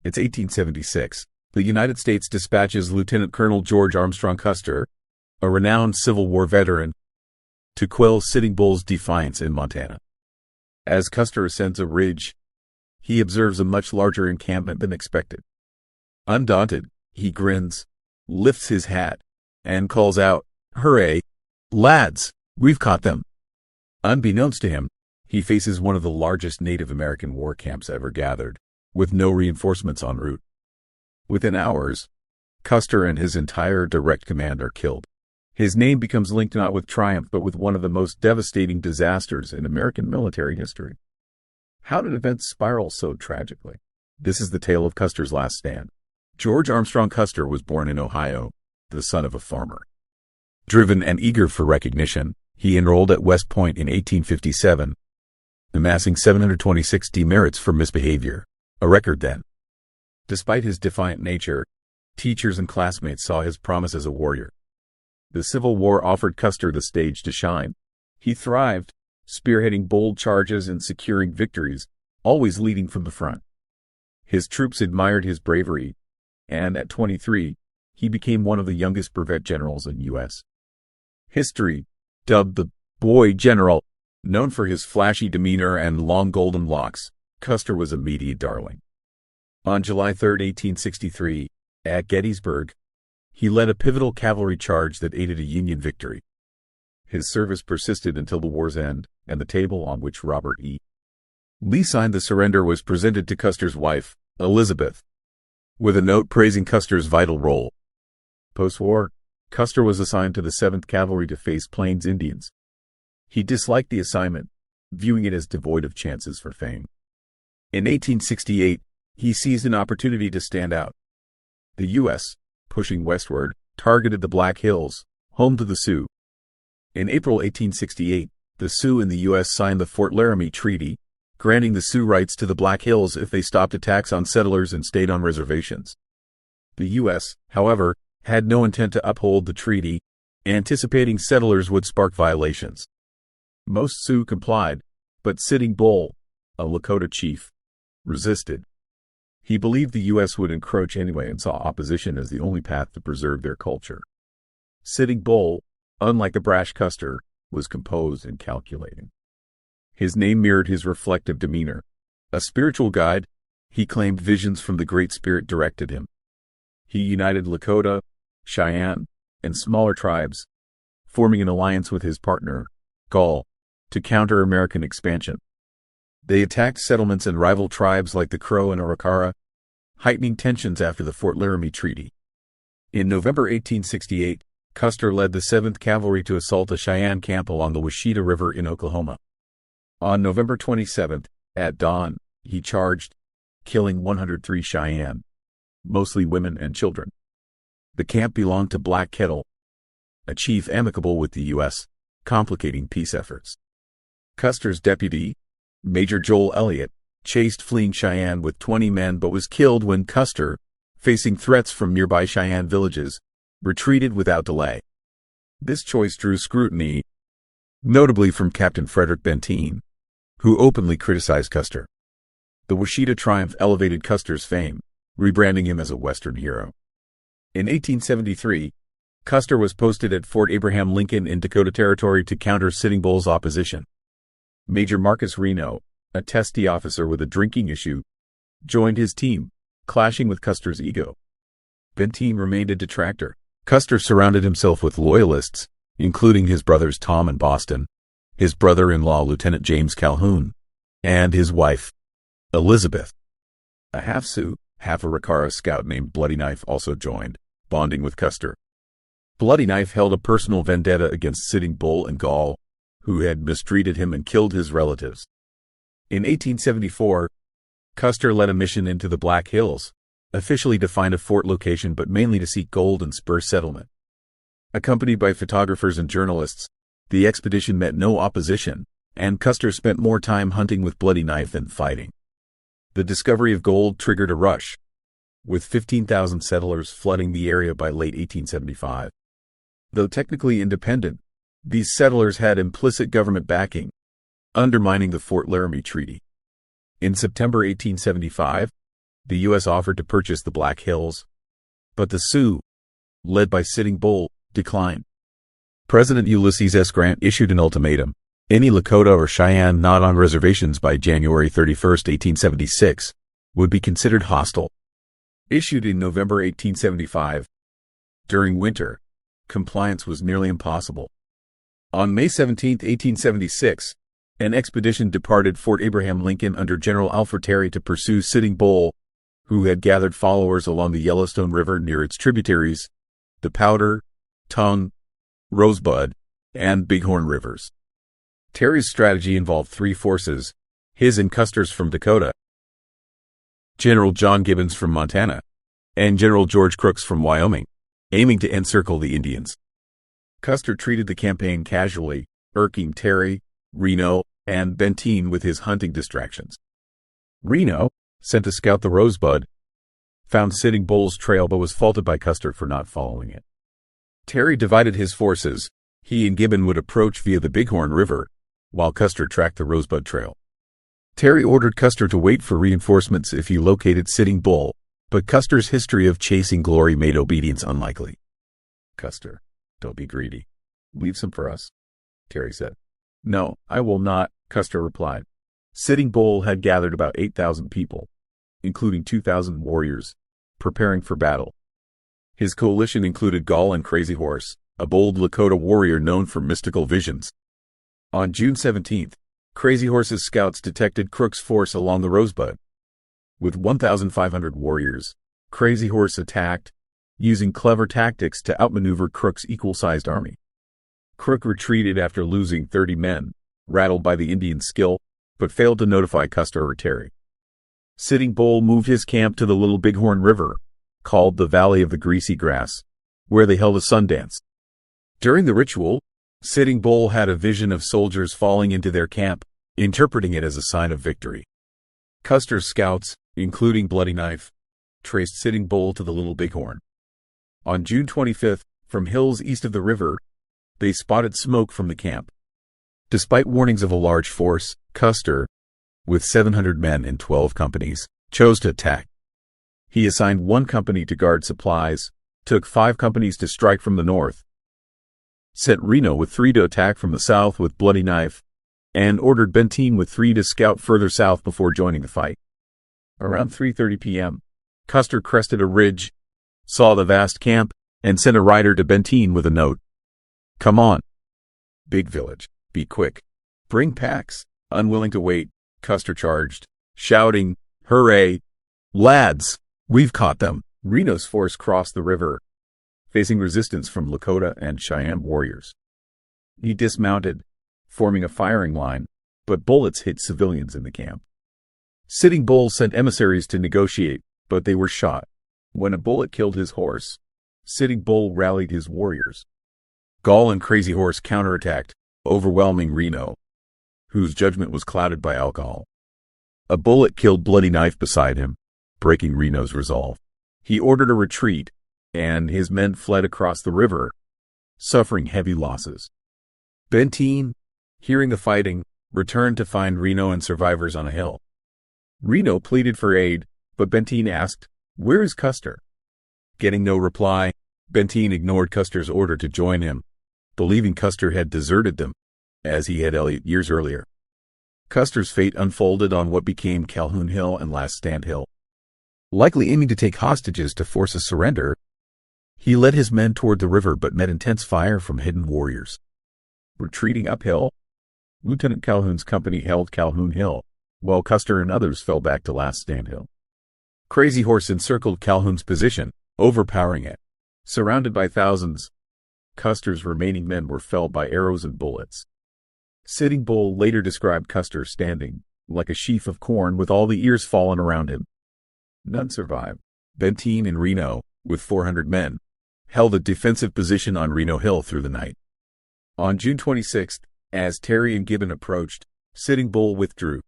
It's 1876. The United States dispatches Lieutenant Colonel George Armstrong Custer, a renowned Civil War veteran, to quell Sitting Bull's defiance in Montana. As Custer ascends a ridge, he observes a much larger encampment than expected. Undaunted, he grins, lifts his hat, and calls out, "Hooray! Lads, we've caught them!" Unbeknownst to him, he faces one of the largest Native American war camps ever gathered, with no reinforcements en route. Within hours, Custer and his entire direct command are killed. His name becomes linked not with triumph but with one of the most devastating disasters in American military history. How did events spiral so tragically? This is the tale of Custer's last stand. George Armstrong Custer was born in Ohio, the son of a farmer. Driven and eager for recognition, he enrolled at West Point in 1857, amassing 726 demerits for misbehavior, a record then. Despite his defiant nature, teachers and classmates saw his promise as a warrior. The Civil War offered Custer the stage to shine. He thrived, spearheading bold charges and securing victories, always leading from the front. His troops admired his bravery, and at 23, he became one of the youngest brevet generals in U.S. history. Dubbed the Boy General, known for his flashy demeanor and long golden locks, Custer was a media darling. On July 3, 1863, at Gettysburg, he led a pivotal cavalry charge that aided a Union victory. His service persisted until the war's end, and the table on which Robert E. Lee signed the surrender was presented to Custer's wife, Elizabeth, with a note praising Custer's vital role. Post-war, Custer was assigned to the 7th Cavalry to face Plains Indians. He disliked the assignment, viewing it as devoid of chances for fame. In 1868, he seized an opportunity to stand out. The U.S., pushing westward, targeted the Black Hills, home to the Sioux. In April 1868, the Sioux and the U.S. signed the Fort Laramie Treaty, granting the Sioux rights to the Black Hills if they stopped attacks on settlers and stayed on reservations. The U.S., however, had no intent to uphold the treaty, anticipating settlers would spark violations. Most Sioux complied, but Sitting Bull, a Lakota chief, resisted. He believed the U.S. would encroach anyway and saw opposition as the only path to preserve their culture. Sitting Bull, unlike the brash Custer, was composed and calculating. His name mirrored his reflective demeanor. A spiritual guide, he claimed visions from the Great Spirit directed him. He united Lakota, Cheyenne, and smaller tribes, forming an alliance with his partner, Gall, to counter American expansion. They attacked settlements and rival tribes like the Crow and Araucara, heightening tensions after the Fort Laramie Treaty. In November 1868, Custer led the 7th Cavalry to assault a Cheyenne camp along the Washita River in Oklahoma. On November 27th, at dawn, he charged, killing 103 Cheyenne, mostly women and children. The camp belonged to Black Kettle, a chief amicable with the U.S., complicating peace efforts. Custer's deputy, Major Joel Elliott, chased fleeing Cheyenne with 20 men but was killed when Custer, facing threats from nearby Cheyenne villages, retreated without delay. This choice drew scrutiny, notably from Captain Frederick Benteen, who openly criticized Custer. The Washita triumph elevated Custer's fame, rebranding him as a Western hero. In 1873, Custer was posted at Fort Abraham Lincoln in Dakota Territory to counter Sitting Bull's opposition. Major Marcus Reno, a testy officer with a drinking issue, joined his team, clashing with Custer's ego. Benteen remained a detractor. Custer surrounded himself with loyalists, including his brothers Tom and Boston, his brother-in-law Lieutenant James Calhoun, and his wife, Elizabeth. A half-Sioux, half-Araucara scout named Bloody Knife also joined, bonding with Custer. Bloody Knife held a personal vendetta against Sitting Bull and Gall, who had mistreated him and killed his relatives. In 1874, Custer led a mission into the Black Hills, officially to find a fort location but mainly to seek gold and spur settlement. Accompanied by photographers and journalists, the expedition met no opposition, and Custer spent more time hunting with Bloody Knife than fighting. The discovery of gold triggered a rush, with 15,000 settlers flooding the area by late 1875. Though technically independent, these settlers had implicit government backing, undermining the Fort Laramie Treaty. In September 1875, the U.S. offered to purchase the Black Hills, but the Sioux, led by Sitting Bull, declined. President Ulysses S. Grant issued an ultimatum: any Lakota or Cheyenne not on reservations by January 31, 1876, would be considered hostile. Issued in November 1875. During winter, compliance was nearly impossible. On May 17, 1876, an expedition departed Fort Abraham Lincoln under General Alfred Terry to pursue Sitting Bull, who had gathered followers along the Yellowstone River near its tributaries, the Powder, Tongue, Rosebud, and Bighorn rivers. Terry's strategy involved three forces: his and Custer's from Dakota, General John Gibbons from Montana, and General George Crooks from Wyoming, aiming to encircle the Indians. Custer treated the campaign casually, irking Terry, Reno, and Benteen with his hunting distractions. Reno, sent to scout the Rosebud, found Sitting Bull's trail but was faulted by Custer for not following it. Terry divided his forces. He and Gibbon would approach via the Bighorn River, while Custer tracked the Rosebud Trail. Terry ordered Custer to wait for reinforcements if he located Sitting Bull, but Custer's history of chasing glory made obedience unlikely. "Custer, don't be greedy. Leave some for us," Terry said. "No, I will not," Custer replied. Sitting Bull had gathered about 8,000 people, including 2,000 warriors, preparing for battle. His coalition included Gall and Crazy Horse, a bold Lakota warrior known for mystical visions. On June 17th, Crazy Horse's scouts detected Crook's force along the Rosebud. With 1,500 warriors, Crazy Horse attacked, using clever tactics to outmaneuver Crook's equal-sized army. Crook retreated after losing 30 men, rattled by the Indians' skill, but failed to notify Custer or Terry. Sitting Bull moved his camp to the Little Bighorn River, called the Valley of the Greasy Grass, where they held a sun dance. During the ritual, Sitting Bull had a vision of soldiers falling into their camp, interpreting it as a sign of victory. Custer's scouts, including Bloody Knife, traced Sitting Bull to the Little Bighorn. On June 25th, from hills east of the river, they spotted smoke from the camp. Despite warnings of a large force, Custer, with 700 men in 12 companies, chose to attack. He assigned one company to guard supplies, took 5 companies to strike from the north, sent Reno with 3 to attack from the south with Bloody Knife, and ordered Benteen with 3 to scout further south before joining the fight. Around 3:30 p.m., Custer crested a ridge, saw the vast camp, and sent a rider to Benteen with a note: "Come on. Big village. Be quick. Bring packs." Unwilling to wait, Custer charged, shouting, "Hooray! Lads, we've caught them." Reno's force crossed the river, facing resistance from Lakota and Cheyenne warriors. He dismounted, forming a firing line, but bullets hit civilians in the camp. Sitting Bull sent emissaries to negotiate, but they were shot. When a bullet killed his horse, Sitting Bull rallied his warriors. Gall and Crazy Horse counterattacked, overwhelming Reno, whose judgment was clouded by alcohol. A bullet killed Bloody Knife beside him, breaking Reno's resolve. He ordered a retreat, and his men fled across the river, suffering heavy losses. Benteen, hearing the fighting, returned to find Reno and survivors on a hill. Reno pleaded for aid, but Benteen asked, "Where is Custer?" Getting no reply, Benteen ignored Custer's order to join him, believing Custer had deserted them, as he had Elliott years earlier. Custer's fate unfolded on what became Calhoun Hill and Last Stand Hill. Likely aiming to take hostages to force a surrender, he led his men toward the river but met intense fire from hidden warriors. Retreating uphill, Lieutenant Calhoun's company held Calhoun Hill, while Custer and others fell back to Last Stand Hill. Crazy Horse encircled Calhoun's position, overpowering it. Surrounded by thousands, Custer's remaining men were felled by arrows and bullets. Sitting Bull later described Custer standing, like a sheaf of corn with all the ears fallen around him. None survived. Benteen and Reno, with 400 men, held a defensive position on Reno Hill through the night. On June 26th, as Terry and Gibbon approached, Sitting Bull withdrew.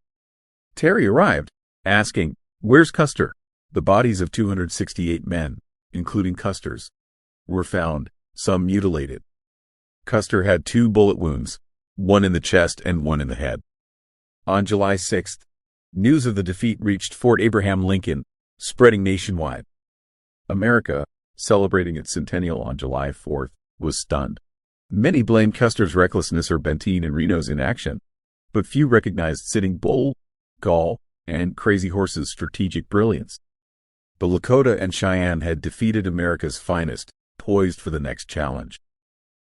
Terry arrived, asking, "Where's Custer?" The bodies of 268 men, including Custer's, were found, some mutilated. Custer had 2 bullet wounds, one in the chest and one in the head. On July 6th, news of the defeat reached Fort Abraham Lincoln, spreading nationwide. America, celebrating its centennial on July 4th, was stunned. Many blamed Custer's recklessness or Benteen and Reno's inaction, but few recognized Sitting Bull, Gall, and Crazy Horse's strategic brilliance. The Lakota and Cheyenne had defeated America's finest, poised for the next challenge.